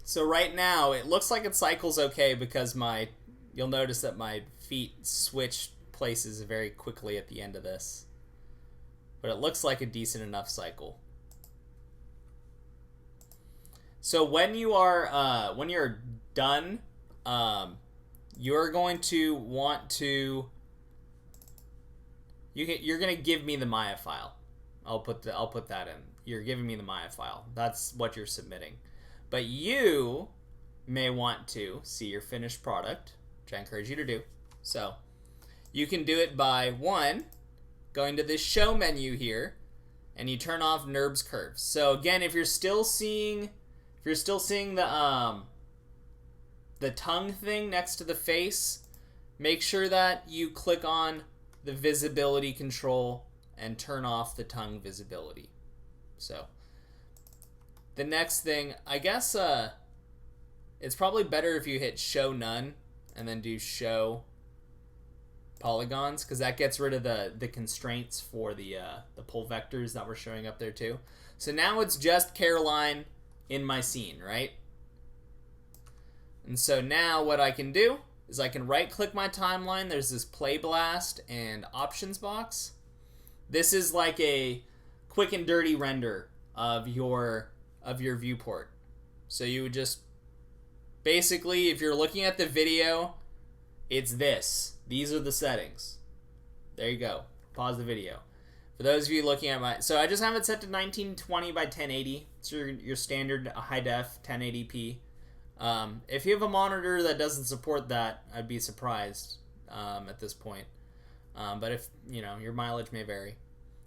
So right now, it looks like it cycles okay because you'll notice that my feet switch places very quickly at the end of this. But it looks like a decent enough cycle. So when you're done, you're going to want to, you're going to give me the Maya file. I'll put that in. You're giving me the Maya file. That's what you're submitting. But you may want to see your finished product, which I encourage you to do. So you can do it by, 1, going to this show menu here, and you turn off NURBS curves. So again, if you're still seeing the tongue thing next to the face, make sure that you click on the visibility control and turn off the tongue visibility. So the next thing, I guess it's probably better if you hit show none and then do show polygons, because that gets rid of the constraints for the pull vectors that were showing up there too. So now it's just Caroline in my scene, right? And so now what I can do is I can right click my timeline. There's this play blast and options box. This is like a quick and dirty render of your viewport. So you would just basically, if you're looking at the video, it's this. These are the settings. There you go. Pause the video. For those of you looking at so I just have it set to 1920 by 1080. It's your standard high def 1080p. If you have a monitor that doesn't support that, I'd be surprised at this point. But if your mileage may vary.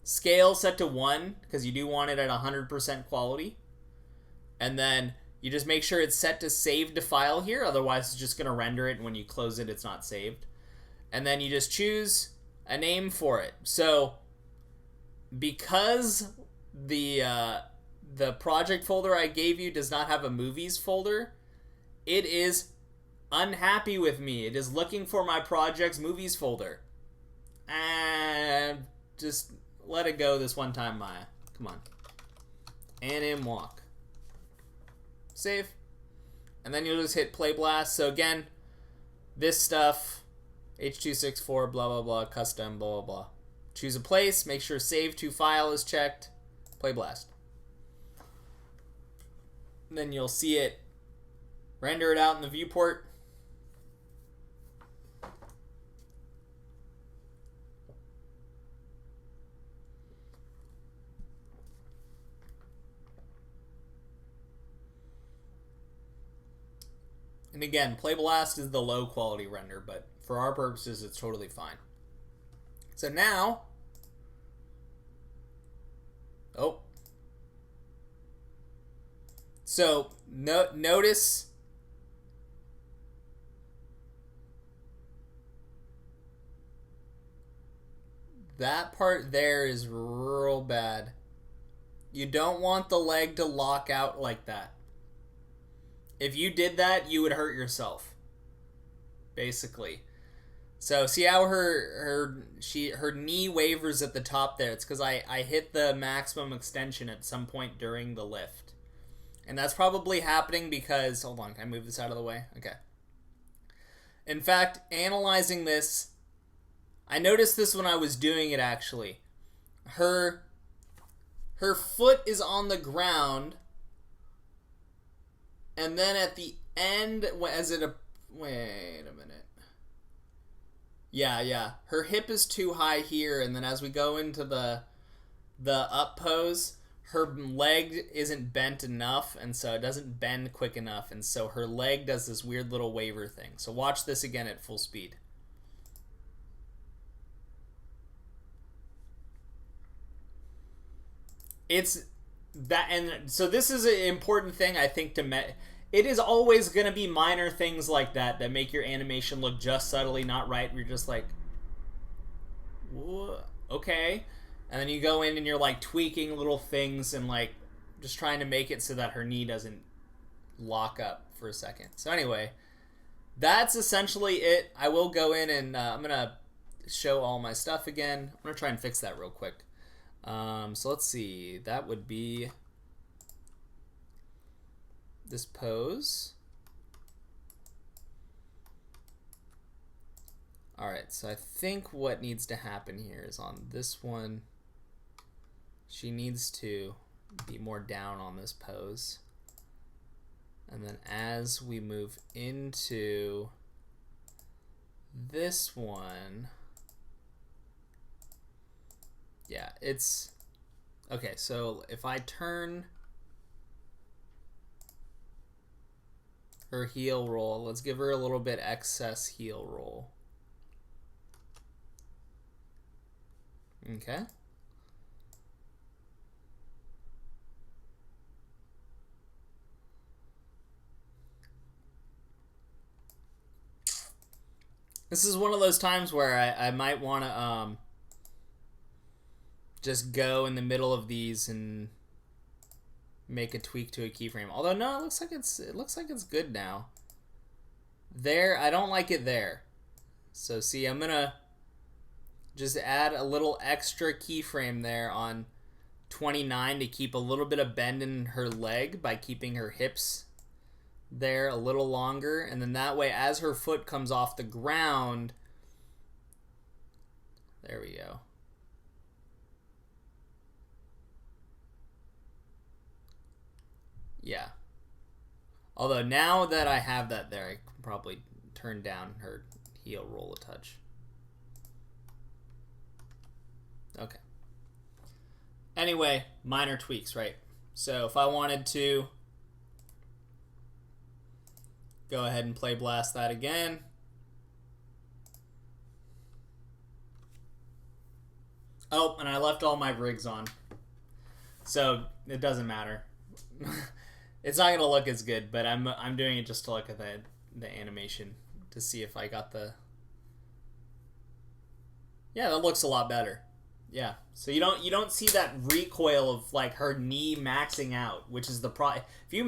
Scale set to 1 because you do want it at 100% quality. And then you just make sure it's set to save to file here. Otherwise, it's just going to render it. And when you close it, it's not saved. And then you just choose a name for it. So because the project folder I gave you does not have a movies folder, it is unhappy with me. It is looking for my project's movies folder. And just let it go this one time, Maya. Come on. Anim walk. Save. And then you'll just hit play blast. So again, this stuff, H.264, blah, blah, blah, custom, blah, blah, blah. Choose a place. Make sure save to file is checked. Play blast. And then you'll see it render it out in the viewport. And again, Play Blast is the low quality render, but for our purposes, it's totally fine. So now, so notice that part there is real bad. You don't want the leg to lock out like that. If you did that, you would hurt yourself, basically. So see how her knee wavers at the top there? It's because I hit the maximum extension at some point during the lift. And that's probably happening because, hold on, can I move this out of the way? Okay. In fact, analyzing this, I noticed this when I was doing it actually. Her foot is on the ground, and then at the end, wait a minute. Yeah. Her hip is too high here, and then as we go into the up pose, her leg isn't bent enough, and so it doesn't bend quick enough, and so her leg does this weird little waver thing. So watch this again at full speed. It's that, and so this is an important thing I think it is always going to be minor things like that make your animation look just subtly not right. You're just like, okay. And then you go in and you're like tweaking little things and like just trying to make it so that her knee doesn't lock up for a second. So anyway, that's essentially it. I will go in and I'm going to show all my stuff again. I'm going to try and fix that real quick. So let's see. That would be this pose. Alright, so I think what needs to happen here is on this one, she needs to be more down on this pose. And then as we move into this one, yeah, it's okay. So if I turn her heel roll, let's give her a little bit excess heel roll. Okay. This is one of those times where I might want to just go in the middle of these and make a tweak to a keyframe. Although no, it looks like it's good now. There, I don't like it there. So see, I'm gonna just add a little extra keyframe there on 29 to keep a little bit of bend in her leg by keeping her hips there a little longer, and then that way as her foot comes off the ground, there we go. Yeah. Although now that I have that there, I can probably turn down her heel roll a touch. Okay. Anyway, minor tweaks, right? So if I wanted to go ahead and play blast that again. Oh, and I left all my rigs on. So it doesn't matter. It's not going to look as good, but I'm doing it just to look at the animation to see if I got the... Yeah, that looks a lot better. Yeah. So you don't see that recoil of like her knee maxing out, which is the If you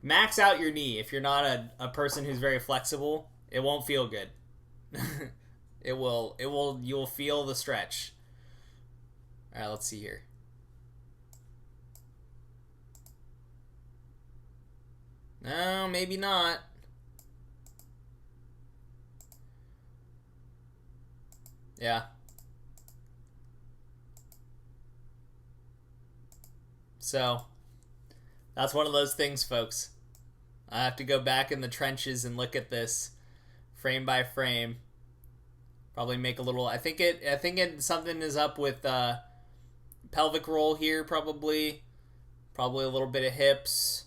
max out your knee, if you're not a person who's very flexible, it won't feel good. You'll feel the stretch. All right, let's see here. No, maybe not. Yeah. So, that's one of those things, folks. I have to go back in the trenches and look at this frame by frame. Probably make a little. I think something is up with pelvic roll here. Probably a little bit of hips.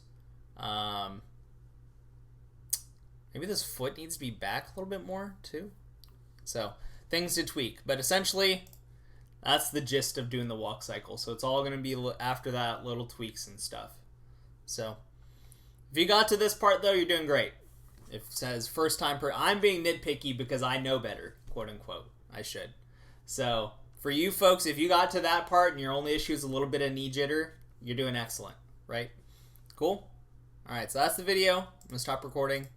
Maybe this foot needs to be back a little bit more too. So things to tweak, but essentially that's the gist of doing the walk cycle. So it's all going to be after that, little tweaks and stuff. So if you got to this part though, you're doing great. If it says first time I'm being nitpicky because I know better, quote unquote. I should. So for you folks, if you got to that part and your only issue is a little bit of knee jitter, you're doing excellent, right? Cool. All right, so that's the video. I'm gonna stop recording.